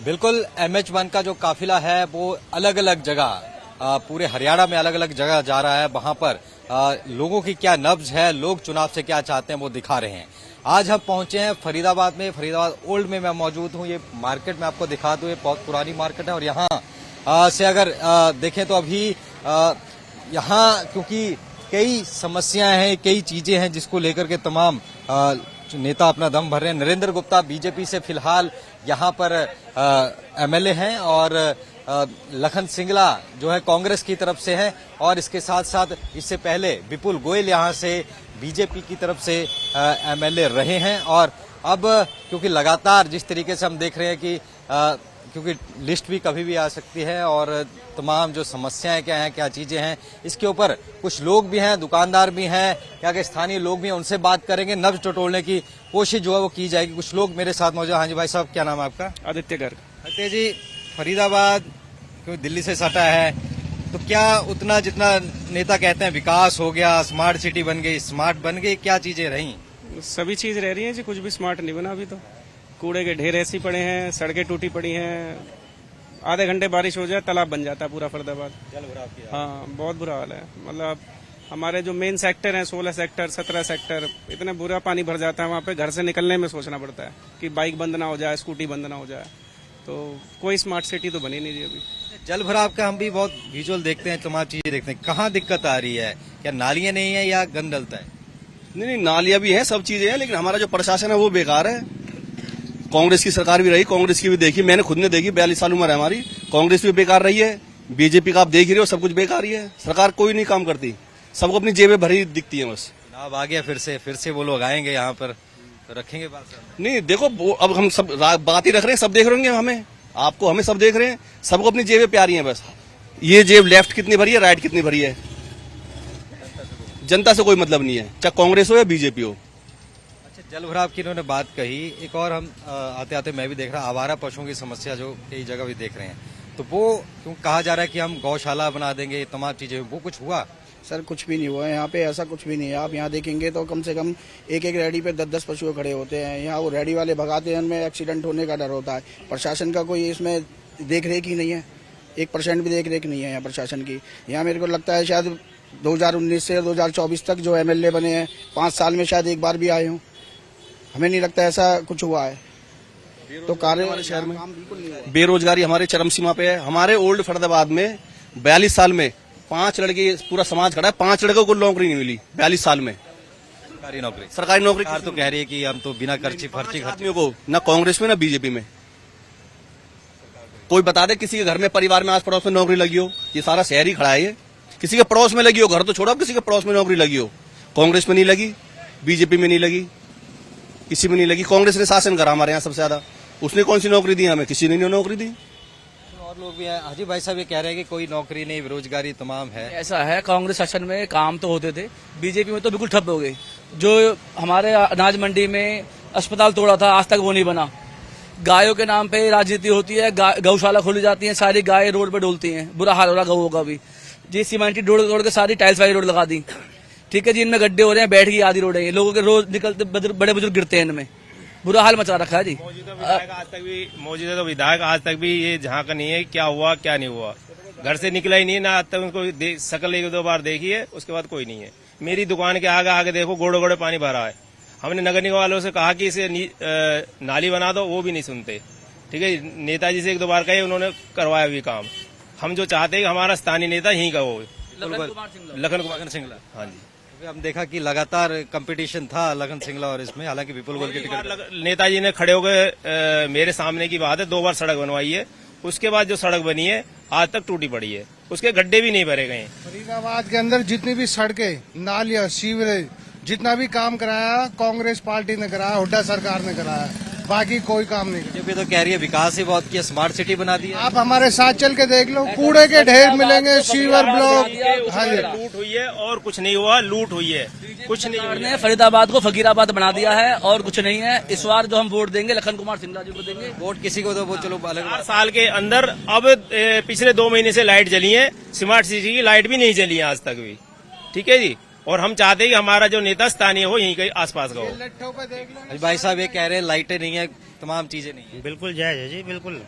बिल्कुल MH1 का जो काफिला है वो अलग अलग जगह पूरे हरियाणा में अलग अलग जगह जा रहा है। वहां पर लोगों की क्या नब्ज है, लोग चुनाव से क्या चाहते हैं वो दिखा रहे हैं। आज हम पहुंचे हैं फरीदाबाद में, फरीदाबाद ओल्ड में मैं मौजूद हूं। ये मार्केट में आपको दिखा दूं, ये बहुत पुरानी मार्केट है और यहाँ से अगर देखें तो अभी यहाँ क्योंकि कई समस्याएं हैं, कई चीजें हैं जिसको लेकर के तमाम नेता अपना दम भर रहे हैं। नरेंद्र गुप्ता बीजेपी से फिलहाल यहाँ पर MLA हैं और लखन सिंगला जो है कांग्रेस की तरफ से है और इसके साथ साथ इससे पहले विपुल गोयल यहाँ से बीजेपी की तरफ से MLA रहे हैं। और अब क्योंकि लगातार जिस तरीके से हम देख रहे हैं कि क्योंकि लिस्ट भी कभी भी आ सकती है और तमाम जो समस्याएं क्या हैं, क्या चीजें हैं, इसके ऊपर कुछ लोग भी हैं, दुकानदार भी हैं, क्या के स्थानीय लोग भी हैं, उनसे बात करेंगे। नब्ज टटोलने की कोशिश जो है वो की जाएगी। कुछ लोग मेरे साथ मौजूद। हाँ जी भाई साहब, क्या नाम है आपका? आदित्य गर्ग। आदित्य जी, फरीदाबाद क्योंकि दिल्ली से सटा है तो क्या उतना जितना नेता कहते हैं विकास हो गया, स्मार्ट सिटी बन गई, स्मार्ट बन गई, क्या चीजें रही? सभी चीज रह रही है जी, कुछ भी स्मार्ट नहीं बना अभी तो। कूड़े के ढेर ऐसे पड़े हैं, सड़कें टूटी पड़ी हैं, आधे घंटे बारिश हो जाए तालाब बन जाता है पूरा फरीदाबाद। हाँ, बहुत बुरा हाल है। मतलब हमारे जो मेन सेक्टर हैं 16 सेक्टर 17 सेक्टर, इतना बुरा पानी भर जाता है वहाँ पे, घर से निकलने में सोचना पड़ता है कि बाइक बंद ना हो जाए, स्कूटी बंद ना हो जाए। तो कोई स्मार्ट सिटी तो बनी नहीं जी अभी। जल भराव का हम भी बहुत विजुअल देखते हैं, तमाम चीजें देखते हैं। कहाँ दिक्कत आ रही है? क्या नालियां नहीं है या गंद डलता है? नहीं, नालियां भी हैं, सब चीजें हैं, लेकिन हमारा जो प्रशासन है वो बेकार है। कांग्रेस की सरकार भी रही, कांग्रेस की भी देखी, मैंने खुद ने देखी, 42 साल उम्र है हमारी। कांग्रेस भी बेकार रही है, बीजेपी का आप देख ही रहे हो, सब कुछ बेकार ही है। सरकार कोई नहीं काम करती, सबको अपनी जेबें भरी दिखती है बस। चुनाव आ गया, फिर से वो लोग आएंगे यहाँ पर तो रखेंगे बात। नहीं देखो, अब हम सब बात ही रख रहे हैं, सब देख रहे होंगे हमें, आपको हमें सब देख रहे हैं, सबको अपनी जेबें प्यारी हैं बस। ये जेब लेफ्ट कितनी भरी है, राइट कितनी भरी है, जनता से कोई मतलब नहीं है, चाहे कांग्रेस हो या बीजेपी हो। जल भराव की इन्होंने बात कही। एक और हम आते आते मैं भी देख रहा आवारा पशुओं की समस्या जो कई जगह भी देख रहे हैं, तो वो क्यों कहा जा रहा है कि हम गौशाला बना देंगे, ये तमाम चीजें, वो कुछ हुआ? सर कुछ भी नहीं हुआ है यहाँ पे, ऐसा कुछ भी नहीं है। आप यहाँ देखेंगे तो कम से कम एक एक रेडी पे 10-10 पशु खड़े होते हैं। यहाँ वो रेडी वाले भगाते हैं, उनमें एक्सीडेंट होने का डर होता है। प्रशासन का कोई इसमें देख रेख ही नहीं है, 1% भी देख रेख नहीं है यहाँ प्रशासन की। यहाँ मेरे को लगता है शायद 2019 से 2024 तक जो MLA बने हैं 5 साल में शायद एक बार भी आए हों। हमें नहीं लगता ऐसा कुछ हुआ है। तो कार्य हमारे शहर में बेरोजगारी हमारे चरम सीमा पे है। हमारे ओल्ड फरीदाबाद में 42 साल में 5 लड़के, पूरा समाज खड़ा है, 5 लड़कों को नौकरी नहीं मिली 42 साल में। सरकारी नौकरी तो कह रही है कि हम तो बिना खर्ची आदमियों को, ना कांग्रेस में ना बीजेपी में। कोई बता दे किसी के घर में, परिवार में, आस पड़ोस में नौकरी लगी हो? ये सारा शहर ही खड़ा है। ये किसी के पड़ोस में लगी हो, घर तो छोड़ो, किसी के पड़ोस में नौकरी लगी हो? कांग्रेस में नहीं लगी, बीजेपी में नहीं लगी, किसी में नहीं लगी। कांग्रेस ने शासन करा हमारे यहाँ सबसे ज्यादा, उसने कौन सी नौकरी दी हमें? किसी ने नहीं नौकरी दी। और लोग भी हैं। हाजी भाई साहब ये कह रहे हैं कि कोई नौकरी नहीं, बेरोजगारी तमाम है। ऐसा है, कांग्रेस शासन में काम तो होते थे, बीजेपी में तो बिल्कुल ठप हो गए। जो हमारे अनाज मंडी में अस्पताल तोड़ा था, आज तक वो नहीं बना। गायों के नाम पे राजनीति होती है, गौशाला खोली जाती है, सारी गायें रोड पे डोलती हैं, बुरा हाल हो रहा गौओं का भी। जी सीमेंटी रोड तोड़ के सारी टाइल्स वाली रोड लगा दी, ठीक है जी। इनमें गड्ढे हो रहे हैं, बैठ गई आधी रोड है, लोगों के रोज निकलते बड़े बुजुर्ग गिरते हैं, इनमें बुरा हाल मचा रखा है जी। मौजूदा विधायक आज तक भी ये झांका नहीं है क्या हुआ क्या नहीं हुआ, घर से निकला ही नहीं ना, आज तक उनको शकल 1-2 बार देखी है, उसके बाद कोई नहीं है। मेरी दुकान के आगे देखो गोड़े गोड़े पानी भरा है। हमने नगर निगम वालों से कहा कि इसे नाली बना दो, वो भी नहीं सुनते, ठीक है। नेताजी से 1-2 बार कहे, उन्होंने करवाया भी काम। हम जो चाहते हैं कि हमारा स्थानीय नेता यहीं का हो, लखन कुमार सिंगला। हाँ जी, हम देखा कि लगातार कंपटीशन था लखन सिंगला और इसमें, हालांकि विपुल गोयल की टिकट नेताजी ने खड़े होकर मेरे सामने की बात है 2 बार सड़क बनवाई है। उसके बाद जो सड़क बनी है आज तक टूटी पड़ी है, उसके गड्ढे भी नहीं भरे गए। फरीदाबाद के अंदर जितनी भी सड़कें, नालियां, सीवरेज, जितना भी काम कराया कांग्रेस पार्टी ने कराया, हुड्डा सरकार ने कराया, बाकी कोई काम नहीं। बीजेपी तो कह रही है विकास ही बहुत किया, स्मार्ट सिटी बना दी। आप हमारे साथ चल के देख लो, कूड़े के ढेर मिलेंगे, सीवर ब्लॉक। हाँ जी, लूट हुई है और कुछ नहीं हुआ, लूट हुई है, कुछ नहीं। ने फरीदाबाद को फकीराबाद बना दिया है और कुछ नहीं है। इस बार जो हम वोट देंगे लखन कुमार सिंगला जी को देंगे। वोट किसी को दो, वो चलो अलग। 4 साल के अंदर अब पिछले 2 महीने से लाइट जली है, स्मार्ट सिटी की लाइट भी नहीं जली है आज तक भी, ठीक है जी। और हम चाहते हैं कि हमारा जो नेता स्थानीय हो, यहीं कहीं आसपास का हो। भाई साहब ये कह रहे हैं लाइटें नहीं है, तमाम चीजें नहीं है। बिल्कुल जायज है जी, बिल्कुल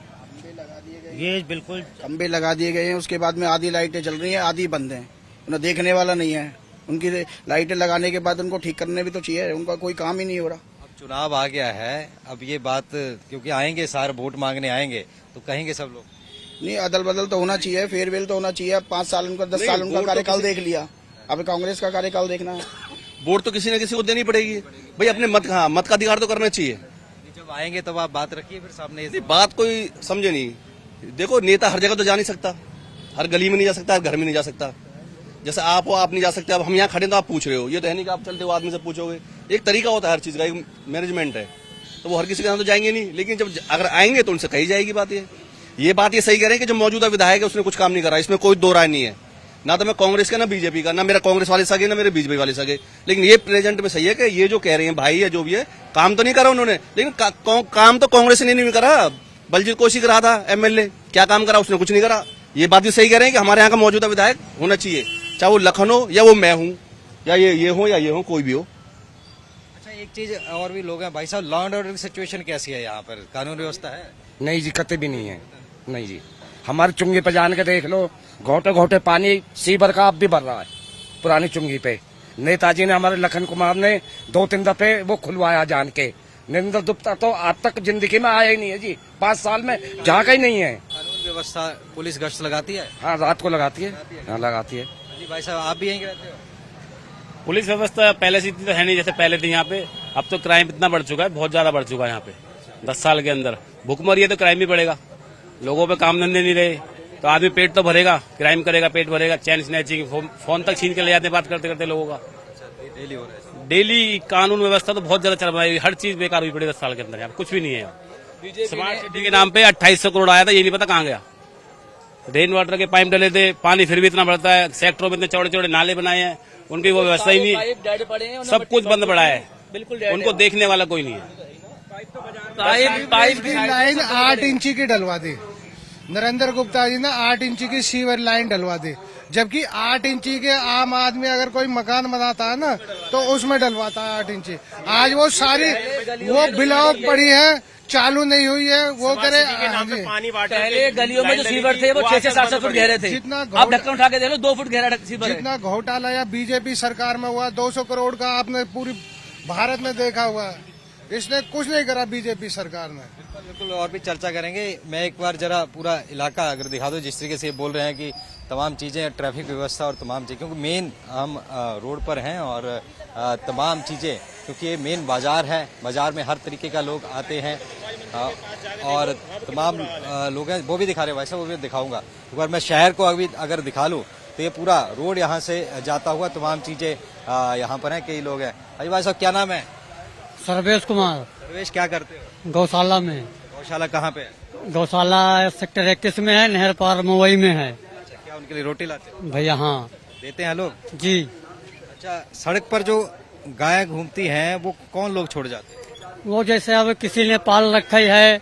ये बिल्कुल खंबे लगा दिए गए हैं, उसके बाद में आधी लाइटें चल रही हैं, आधी बंद हैं। उन्हें देखने वाला नहीं है। उनकी लाइटें लगाने के बाद उनको ठीक करने भी तो चाहिए, उनका कोई काम ही नहीं हो रहा। अब चुनाव आ गया है, अब ये बात क्योंकि आएंगे सारे वोट मांगने आएंगे तो कहेंगे सब लोग नहीं, अदल बदल तो होना चाहिए, फेरवेल तो होना चाहिए। अब 5 साल उनका 10 साल उनका कार्यकाल देख लिया, अब कांग्रेस का कार्यकाल देखना है। वोट तो किसी न किसी को देनी पड़ेगी भाई, अपने मत का अधिकार तो करना चाहिए। जब आएंगे तब आप बात रखिए फिर सामने। बात कोई समझे नहीं। देखो, नेता हर जगह तो जा नहीं सकता, हर गली में नहीं जा सकता, हर घर में नहीं जा सकता। जैसे आप हो, आप नहीं जा सकते। अब हम यहाँ खड़े तो आप पूछ रहे हो, ये तो है नहीं कि आप चलते हो आदमी से पूछोगे। एक तरीका होता है हर चीज का, एक मैनेजमेंट है, तो वो हर किसी के साथ तो जाएंगे नहीं। लेकिन जब अगर आएंगे तो उनसे कही जाएगी बात। ये बात ये सही कह रहे हैं कि जो मौजूदा विधायक है उसने कुछ काम नहीं करा, इसमें कोई दो राय नहीं है। ना तो मैं कांग्रेस का, ना बीजेपी का, ना मेरा कांग्रेस वाले सगे, ना मेरे बीजेपी वाले सगे। लेकिन ये प्रेजेंट में सही है कि ये जो कह रहे हैं भाई है जो भी है, काम तो नहीं करा उन्होंने। लेकिन काम तो कांग्रेस ने नहीं करा। बलजीत कौशिक रहा था एमएलए, क्या काम करा? उसने कुछ नहीं करा। ये बात भी सही कह रहे हैं कि हमारे यहाँ का मौजूदा विधायक होना चाहिए, चाहे वो लखन हो या वो मैं हूँ या ये हो या ये हो, कोई भी हो। अच्छा, एक चीज और भी लोग हैं भाई साहब, लॉ एंड ऑर्डर की सिचुएशन कैसी है यहाँ पर? कानून व्यवस्था है? नहीं जी, कतई भी नहीं है। नहीं जी, हमारे चुंगी पे जान के देख लो, घोटे घोटे पानी सीवर का अब भी भर रहा है पुरानी चुंगी पे। नेताजी ने, हमारे लखन कुमार ने 2-3 दफे वो खुलवाया जान के। नरेंद्र गुप्ता तो आज तक जिंदगी में आया ही नहीं है जी, 5 साल में झांका ही नहीं है। कानून व्यवस्था पुलिस गश्त लगाती है? हाँ, रात को लगाती है। हाँ, लगाती है। जी भाई साहब, आप भी यहीं रहते हो? पुलिस व्यवस्था पहले से इतनी तो है नहीं जैसे पहले थी यहाँ पे। अब तो क्राइम इतना बढ़ चुका है, बहुत ज्यादा बढ़ चुका है यहाँ पे। 10 साल के अंदर भूखमरी है तो क्राइम भी बढ़ेगा। लोगों पे काम धंधे नहीं रहे तो आदमी पेट तो भरेगा, क्राइम करेगा, पेट भरेगा। चैन स्नैचिंग, फोन तक छीन के ले जाते बात करते करते लोगों का। डेली हो रहा है? डेली कानून व्यवस्था तो बहुत ज्यादा चल रहा है, हर चीज बेकार हुई पड़ी 10 साल के अंदर। यहाँ कुछ भी नहीं है। स्मार्ट सिटी के नाम पे 2800 करोड़ आया था, ये नहीं पता कहाँ गया। रेन वाटर के पाइप डले थे, पानी फिर भी इतना बढ़ता है। सेक्टरों में इतने चौड़े चौड़े नाले बनाए हैं, उनकी वो व्यवस्था ही नहीं। सब कुछ बंद पड़ा है, उनको देखने वाला कोई नहीं है। पाइप की लाइन 8 इंची की डलवा दी नरेंद्र गुप्ता जी ने, 8 इंची की सीवर लाइन डलवा दी। जबकि 8 इंची के आम आदमी अगर कोई मकान बनाता है ना तो उसमें डलवाता है 8 इंची। आज वो सारी वो ब्लॉक पड़ी है, चालू नहीं हुई है। वो करे पहले गलियों में जो सीवर थे वो 600-700 फुट गहरे थे, जितना अब ढक्कन उठा के देख लो 2 फुट गहरा सीवर है। जितना घोटाला या बीजेपी सरकार में हुआ 200 करोड़ का आपने पूरी भारत में देखा हुआ है। इसने कुछ नहीं करा बीजेपी सरकार ने। बिल्कुल, और भी चर्चा करेंगे। मैं एक बार जरा पूरा इलाका अगर दिखा दो, जिस तरीके से बोल रहे हैं कि तमाम चीज़ें, ट्रैफिक व्यवस्था और तमाम चीज़ें, क्योंकि मेन हम रोड पर हैं और तमाम चीज़ें, क्योंकि ये मेन बाजार है, बाजार में हर तरीके का लोग आते हैं और तमाम लोग हैं, वो भी दिखा रहे हैं। वैसे वो भी दिखाऊंगा एक बार। मैं शहर को अभी अगर दिखा लूँ तो ये पूरा रोड यहाँ से जाता हुआ तमाम चीज़ें यहाँ पर हैं। कई लोग हैं। अजी भाई साहब, क्या नाम है? सर्वेश कुमार। सर्वेश, क्या करते हो? गौशाला में। गौशाला कहाँ पे है? गौशाला सेक्टर 31 में है, नहर पार मुंबई में है। अच्छा, क्या उनके लिए रोटी लाते हो? भैया हाँ, देते हैं लोग? जी। अच्छा, सड़क पर जो गाय घूमती हैं वो कौन लोग छोड़ जाते हैं? वो जैसे अब किसी ने पाल रखी है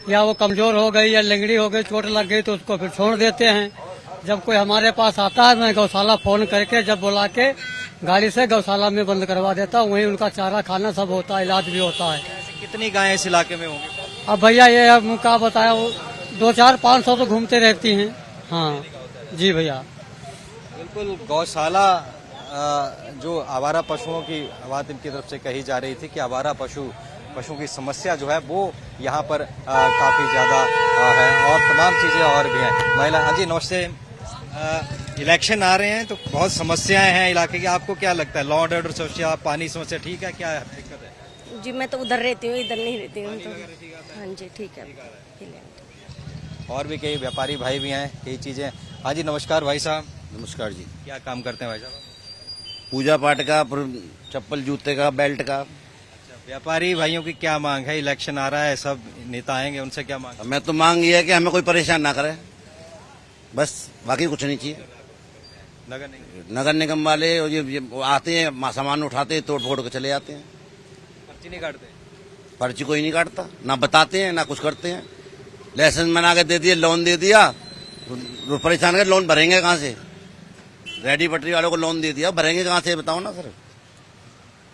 या वो कमजोर हो गई या लंगड़ी हो गई, चोट लग गई तो उसको फिर छोड़ देते हैं। जब कोई हमारे पास आता है, मैं गौशाला फोन करके जब बुला के गाड़ी से गौशाला में बंद करवा देता हूँ। वहीं उनका चारा खाना सब होता है, इलाज भी होता है। कितनी गायें इस इलाके में होंगी? अब भैया ये अब क्या बताया, वो 200-400-500 तो घूमते रहती हैं। हाँ जी भैया। बिल्कुल, गौशाला जो आवारा पशुओं की बात इनकी तरफ से कही जा रही थी कि आवारा पशुओं की समस्या जो है वो यहाँ पर काफी ज्यादा है और तमाम चीजें और भी हैं। महिला, अजी नमस्ते। इलेक्शन आ रहे हैं तो बहुत समस्याएं हैं इलाके की, आपको क्या लगता है? लॉ एंड ऑर्डर समस्या, पानी समस्या ठीक है, क्या दिक्कत है? जी मैं तो उधर रहती हूँ, इधर नहीं रहती हूँ। तो हाँ जी, ठीक है। और भी कई व्यापारी भाई भी हैं, कई चीजें। हाँ जी, नमस्कार भाई साहब। नमस्कार जी। क्या काम करते हैं भाई साहब? पूजा पाठ का, चप्पल जूते का, बेल्ट का। व्यापारी भाइयों की क्या मांग है? इलेक्शन आ रहा है, सब नेता आएंगे, उनसे क्या मांग? मैं तो मांग ये है कि हमें कोई परेशान ना करे, बस, बाकी कुछ नहीं चाहिए। नगर निगम वाले ये आते हैं, सामान उठाते हैं, तोड़ फोड़ के चले जाते हैं। पर्ची नहीं काटते? पर्ची कोई नहीं काटता, ना बताते हैं ना कुछ करते हैं। लाइसेंस बना के दे दिया, लोन दे दिया, परेशान कर, लोन भरेंगे कहाँ से? रेडी पटरी वालों को लोन दे दिया, भरेंगे कहाँ से बताओ ना सर?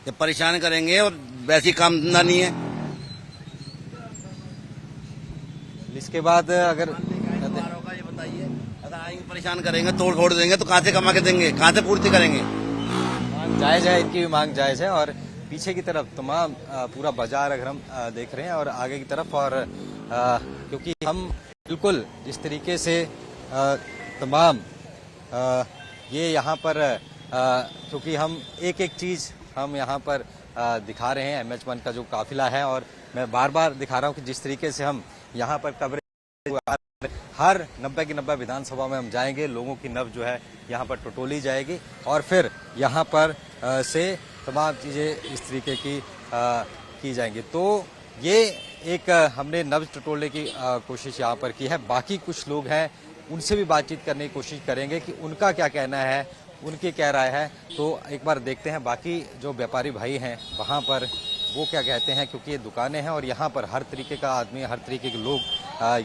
जब परेशान करेंगे और वैसी काम धंधा नहीं है। उसके बाद अगर होगा ये बताइए, अगर आएंगे परेशान करेंगे, तोड़ फोड़ देंगे तो कहाँ से कमा के देंगे, कहाँ से पूर्ति करेंगे? मांग जायज है, इनकी भी मांग जायज है। और पीछे की तरफ तमाम पूरा बाजार अगर हम देख रहे हैं और आगे की तरफ, और क्योंकि हम बिल्कुल इस तरीके से तमाम ये यहाँ पर क्योंकि हम एक एक चीज हम यहाँ पर दिखा रहे हैं MH1 का जो काफिला है, और मैं बार बार दिखा रहा हूँ कि जिस तरीके से हम यहाँ पर कवरेज हर 90 की 90 विधानसभा में हम जाएंगे, लोगों की नब्ज जो है यहाँ पर टटोली जाएगी और फिर यहाँ पर से तमाम चीजें इस तरीके की जाएंगी। तो ये एक हमने नब्ज टटोलने की कोशिश यहाँ पर की है। बाकी कुछ लोग हैं, उनसे भी बातचीत करने की कोशिश करेंगे कि उनका क्या कहना है, उनकी क्या राय है। तो एक बार देखते हैं बाकी जो व्यापारी भाई हैं वहाँ पर वो क्या कहते हैं, क्योंकि ये दुकानें हैं और यहाँ पर हर तरीके का आदमी, हर तरीके के लोग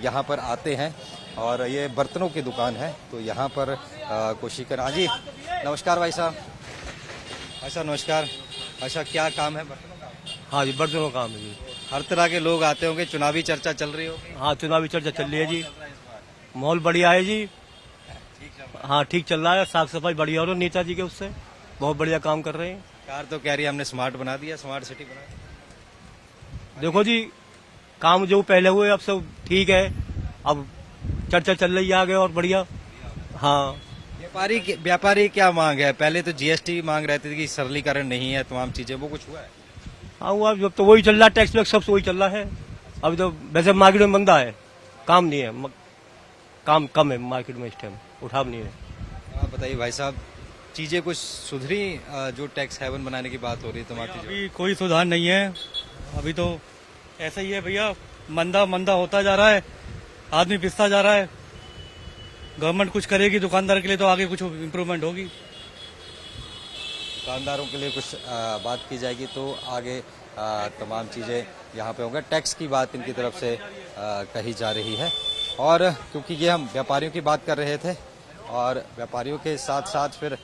यहाँ पर आते हैं। और ये बर्तनों की दुकान है, तो यहाँ पर कोशिश कर। हाँ जी, नमस्कार भाई साहब। भाई साहब नमस्कार। अच्छा, क्या काम है? बर्तनों का? हाँ जी, बर्तनों का काम है जी। हर तरह के लोग आते होंगे, चुनावी चर्चा चल रही होगी? हाँ, चुनावी चर्चा चल रही है जी। माहौल बढ़िया है जी। हाँ, ठीक चल रहा है, साफ सफाई बढ़िया हो रही है नेताजी के, उससे बहुत बढ़िया काम कर रहे हैं। कार तो कह रही है हमने स्मार्ट बना दिया, स्मार्ट सिटी बना दी। देखो जी, काम जो पहले हुए अब सब ठीक है, अब चर्चा चल रही है आगे और बढ़िया। हाँ, व्यापारी क्या मांग है? पहले तो GST मांग रहे थे कि सरलीकरण नहीं है, तमाम चीजें, वो कुछ हुआ है? हाँ हुआ, जब तो वही चल रहा है, टैक्स वैक्स सब वही चल रहा है। अभी तो वैसे मार्केट में मंदा है, काम नहीं है, काम कम है मार्केट में इस टाइम, उठाव नहीं है। आप बताइए भाई साहब, चीजें कुछ सुधरी? जो टैक्स हेवन बनाने की बात हो रही है तमाम चीजें, अभी कोई सुधार नहीं है। अभी तो ऐसा ही है भैया, मंदा होता जा रहा है, आदमी पिसता जा रहा है। गवर्नमेंट कुछ करेगी दुकानदार के लिए तो आगे कुछ इम्प्रूवमेंट होगी। दुकानदारों के लिए कुछ बात की जाएगी तो आगे तमाम चीजें यहाँ पे होंगे। टैक्स की बात इनकी तरफ से कही जा रही है। और क्योंकि ये हम व्यापारियों की बात कर रहे थे और व्यापारियों के साथ साथ फिर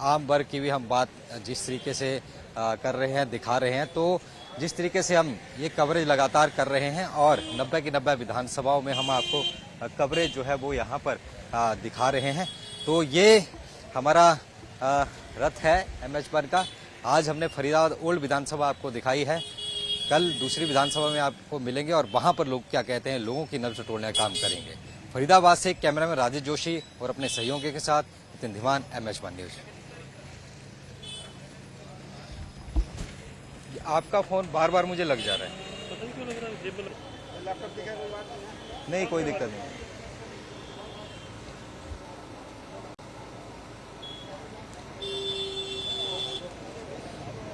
आम वर्ग की भी हम बात जिस तरीके से कर रहे हैं, दिखा रहे हैं, तो जिस तरीके से हम ये कवरेज लगातार कर रहे हैं और 90 की 90 विधानसभाओं में हम आपको कवरेज जो है वो यहाँ पर दिखा रहे हैं। तो ये हमारा रथ है MH1 का। आज हमने फरीदाबाद ओल्ड विधानसभा आपको दिखाई है, कल दूसरी विधानसभा में आपको मिलेंगे और वहां पर लोग क्या कहते हैं, लोगों की नब्ज टटोलने का काम करेंगे। फरीदाबाद से कैमरामैन राजेश जोशी और अपने सहयोगी के साथ नितिन धीमान, MH1 न्यूज। आपका फोन बार बार मुझे लग जा रहा है। पता नहीं क्यों लग रहा है, जेब में लैपटॉप दिखा कोई बात नहीं, कोई दिक्कत नहीं।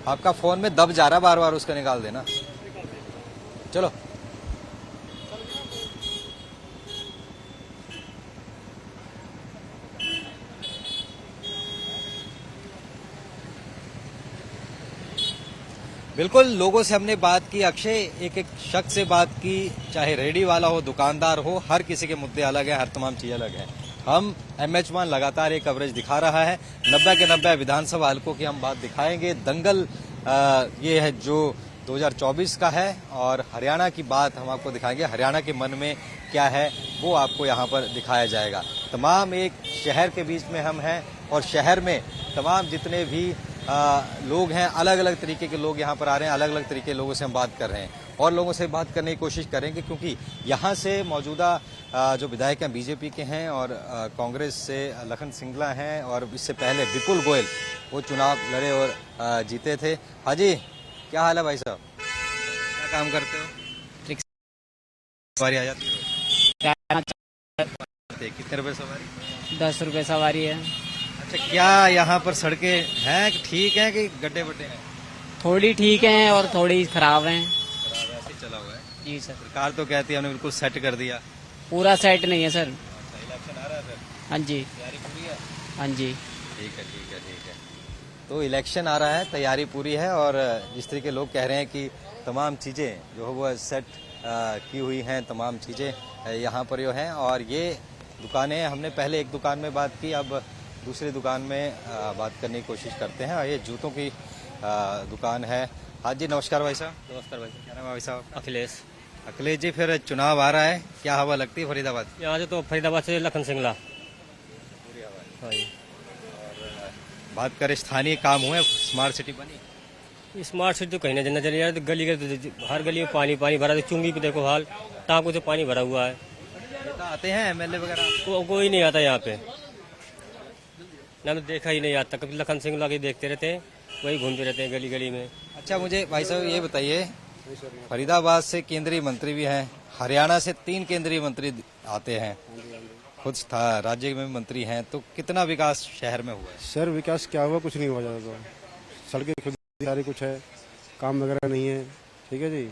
आपका फोन में दब जा रहा है, बार बार उसका निकाल देना। चलो बिल्कुल, लोगों से हमने बात की। अक्षय, एक एक शख्स से बात की, चाहे रेडी वाला हो, दुकानदार हो, हर किसी के मुद्दे अलग हैं, हर तमाम चीज अलग है। हम MH1 लगातार ये कवरेज दिखा रहा है। 90 के 90 विधानसभा हल्कों की हम बात दिखाएंगे। दंगल ये है जो 2024 का है, और हरियाणा की बात हम आपको दिखाएंगे। हरियाणा के मन में क्या है वो आपको यहाँ पर दिखाया जाएगा। तमाम एक शहर के बीच में हम हैं और शहर में तमाम जितने भी लोग हैं, अलग अलग तरीके के लोग यहाँ पर आ रहे हैं, अलग अलग तरीके के लोगों से हम बात कर रहे हैं और लोगों से बात करने की कोशिश करेंगे, क्योंकि यहाँ से मौजूदा जो विधायक हैं बीजेपी के हैं और कांग्रेस से लखन सिंगला हैं, और इससे पहले विपुल गोयल वो चुनाव लड़े और जीते थे। हाँ जी, क्या हाल है भाई साहब, क्या काम करते हो? सवारी आ जाती है? कितने रुपए सवारी? 10 रुपए सवारी है। अच्छा, क्या यहाँ पर सड़कें हैं ठीक हैं कि गड्ढे बड्ढे हैं? थोड़ी ठीक हैं और थोड़ी खराब हैं। ऐसे चला हुआ है जी सर। सरकार तो कहती है हमने बिल्कुल सेट कर दिया। पूरा सेट नहीं है सर। इलेक्शन आ रहा है फिर? हाँ जी। तैयारी पूरी है? हाँ जी। ठीक है ठीक है ठीक है। तो इलेक्शन आ रहा है, तैयारी पूरी है, और जिस तरीके लोग कह रहे हैं कि तमाम चीजें जो है वो सेट की हुई हैं, तमाम चीजें यहाँ पर जो हैं। और ये दुकानें, हमने पहले एक दुकान में बात की, अब दूसरी दुकान में बात करने की कोशिश करते हैं। और ये जूतों की दुकान है। हाँ जी, नमस्कार भाई साहब। नमस्कार भाई। क्या नाम है भाई साहब? अखिलेश। अखिलेश जी, फिर चुनाव आ रहा है, क्या हवा लगती है फरीदाबाद? यहाँ से तो फरीदाबाद से लखन सिंगला। हाँ जी। बात करें स्थानीय काम हुए, स्मार्ट सिटी बनी? स्मार्ट सिटी तो कहीं ना नजर नहीं आ रहा, गली के हर गली में पानी पानी भरा है। चुंगी पे देखो हाल, टाँकों से पानी भरा हुआ है। नेता आते हैं, एमएलए वगैरह? कोई नहीं आता यहाँ पे, ना तो देखा ही नहीं आज तक। कभी लखन सिंगला के देखते रहते हैं, वही घूमते रहते हैं गली गली में। अच्छा, मुझे भाई साहब ये बताइए, फरीदाबाद से केंद्रीय मंत्री भी हैं, हरियाणा से 3 केंद्रीय मंत्री आते हैं, खुद राज्य में मंत्री हैं, तो कितना विकास शहर में हुआ है? सर विकास क्या हुआ, कुछ नहीं हुआ ज़्यादा। तो सड़कें खुद सारी कुछ है, काम वगैरह नहीं है। ठीक है जी,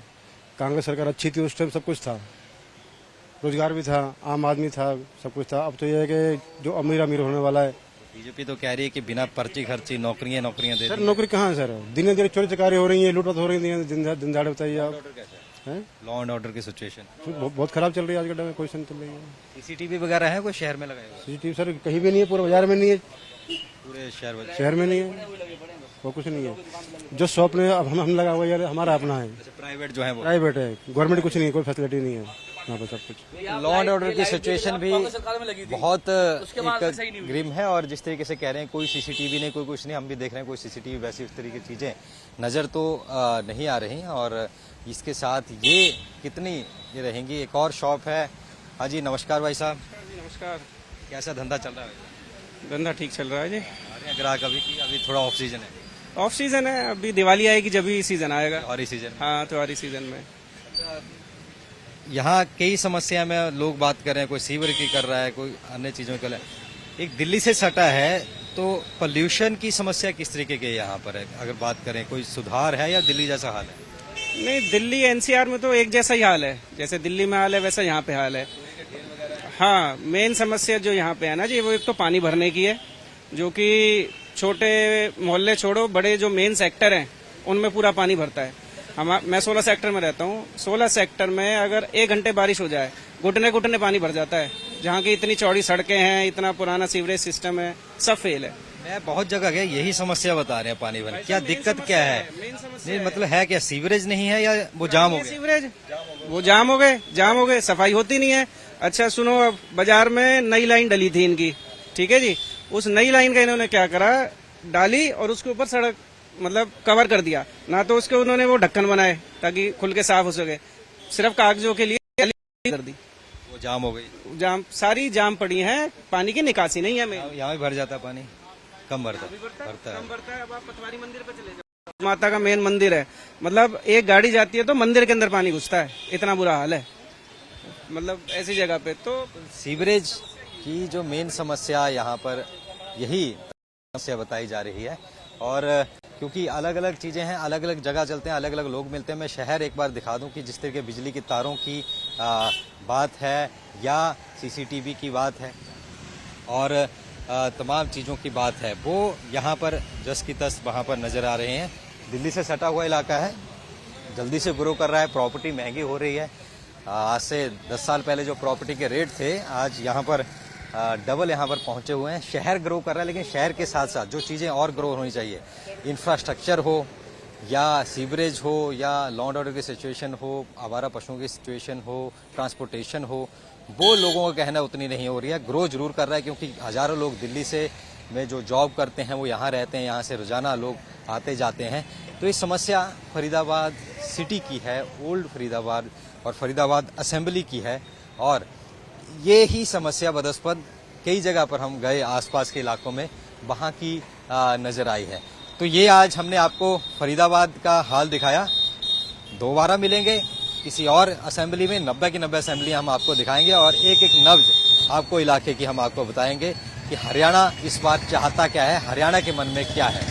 कांग्रेस सरकार अच्छी थी उस टाइम, सब कुछ था, रोजगार भी था, आम आदमी था, सब कुछ था। अब तो ये है कि जो अमीर अमीर होने वाला है। बीजेपी तो कह रही है कि बिना पर्ची खर्ची नौकरियां दे सर नौकरी कहाँ है सर, दिन दिन चोरी चकारी हो रही है, लूटपाट हो रही है दिन दहाड़े। बताइए आप, लॉ एंड ऑर्डर की सिचुएशन बहुत खराब चल रही है आज के टाइम में, कोई चल रही है। सीसीटीवी वगैरह है कोई शहर में लगाए हुए? सीसीटीवी सर कहीं भी नहीं है, पूरे बाजार में नहीं है, पूरे शहर में नहीं है, वो कुछ नहीं है। जो शॉप में अब हम लगा हुआ है हमारा अपना है, प्राइवेट जो है वो प्राइवेट है, गवर्नमेंट कुछ नहीं है, कोई फैसिलिटी नहीं है यहाँ पर, सब कुछ। लॉ एंड ऑर्डर की सिचुएशन भी बहुत एक ग्रिम है, और जिस तरीके से कह रहे हैं कोई सीसीटीवी नहीं, कोई कुछ नहीं, हम भी देख रहे हैं कोई सीसीटीवी वैसी उस तरीके की चीजें नजर तो नहीं आ रही। और इसके साथ ये कितनी ये रहेंगी। एक और शॉप है। हाँ जी, नमस्कार भाई साहब। नमस्कार। कैसा धंधा चल रहा है? धंधा ठीक चल रहा है जी। ग्राहक अभी थोड़ा ऑफ सीजन है? ऑफ सीजन है, अभी दिवाली आएगी जब भी सीजन आएगा। त्योहारी सीजन? हाँ, त्योहारी सीजन में। यहाँ कई समस्या में लोग बात कर रहे हैं, कोई सीवर की कर रहा है, कोई अन्य चीजों की। एक दिल्ली से सटा है, तो पोल्यूशन की समस्या किस तरीके की यहाँ पर है? अगर बात करें, कोई सुधार है या दिल्ली जैसा हाल है? नहीं, दिल्ली एनसीआर में तो एक जैसा ही हाल है, जैसे दिल्ली में हाल है वैसा यहाँ पे हाल है। हाँ, मेन समस्या जो यहाँ पे है ना जी, वो एक तो पानी भरने की है, जो कि छोटे मोहल्ले छोड़ो, बड़े जो मेन सेक्टर हैं उनमें पूरा पानी भरता है। मैं 16 सेक्टर में रहता हूँ। 16 सेक्टर में अगर 1 घंटे बारिश हो जाए, घुटने घुटने पानी भर जाता है। जहाँ की इतनी चौड़ी सड़कें हैं, इतना पुराना सीवरेज सिस्टम है, सब फेल है। मैं बहुत जगह गया, यही समस्या बता रहे हैं पानी भरने। क्या दिक्कत क्या है? नहीं, मतलब है क्या, सीवरेज नहीं है या वो जाम हो गए? सीवरेज वो जाम हो गए, सफाई होती नहीं है। अच्छा सुनो, अब बाजार में नई लाइन डली थी इनकी, ठीक है जी, उस नई लाइन का इन्होंने क्या करा, डाली और उसके ऊपर सड़क मतलब कवर कर दिया ना, तो उसके उन्होंने वो ढक्कन बनाए ताकि खुल के साफ हो सके, सिर्फ कागजों के लिए कर दी, वो जाम हो गई। जाम, सारी जाम पड़ी है, पानी की निकासी नहीं है। यहाँ भी भर जाता है पानी, कम भरता है। अब आप पटवारी मंदिर पे चले जाओ, माता का मेन मंदिर है, मतलब एक गाड़ी जाती है तो मंदिर के अंदर पानी घुसता है, इतना बुरा हाल है मतलब ऐसी जगह पे। तो सीवरेज की जो मेन समस्या यहाँ पर यही समस्या बताई जा रही है, और क्योंकि अलग अलग चीजें हैं, अलग अलग जगह चलते हैं, अलग अलग लोग मिलते हैं। मैं शहर एक बार दिखा दूं कि जिस तरह के बिजली की तारों की बात है या सीसीटीवी की बात है और तमाम चीज़ों की बात है, वो यहाँ पर जस की तस वहाँ पर नज़र आ रहे हैं। दिल्ली से सटा हुआ इलाका है, जल्दी से ग्रो कर रहा है, प्रॉपर्टी महंगी हो रही है। आज से 10 साल पहले जो प्रॉपर्टी के रेट थे, आज यहाँ पर डबल यहाँ पर पहुँचे हुए हैं। शहर ग्रो कर रहा है, लेकिन शहर के साथ साथ जो चीज़ें और ग्रो होनी चाहिए, इंफ्रास्ट्रक्चर हो या सीवरेज हो या लॉ एंड ऑर्डर की सिचुएशन हो, आवारा पशुओं की सिचुएशन हो, ट्रांसपोर्टेशन हो, वो लोगों का कहना उतनी नहीं हो रही है। ग्रो जरूर कर रहा है, क्योंकि हज़ारों लोग दिल्ली से में जो जॉब करते हैं वो यहाँ रहते हैं, यहाँ से रोजाना लोग आते जाते हैं। तो ये समस्या फरीदाबाद सिटी की है, ओल्ड फरीदाबाद और फरीदाबाद असेंबली की है, और ये ही समस्या बदस्पद कई जगह पर हम गए आसपास के इलाकों में, वहाँ की नज़र आई है। तो ये आज हमने आपको फरीदाबाद का हाल दिखाया। दोबारा मिलेंगे किसी और असेंबली में, 90 की 90 असेंबली हम आपको दिखाएंगे और एक एक नब्ज आपको इलाके की हम आपको बताएंगे कि हरियाणा इस बार चाहता क्या है, हरियाणा के मन में क्या है।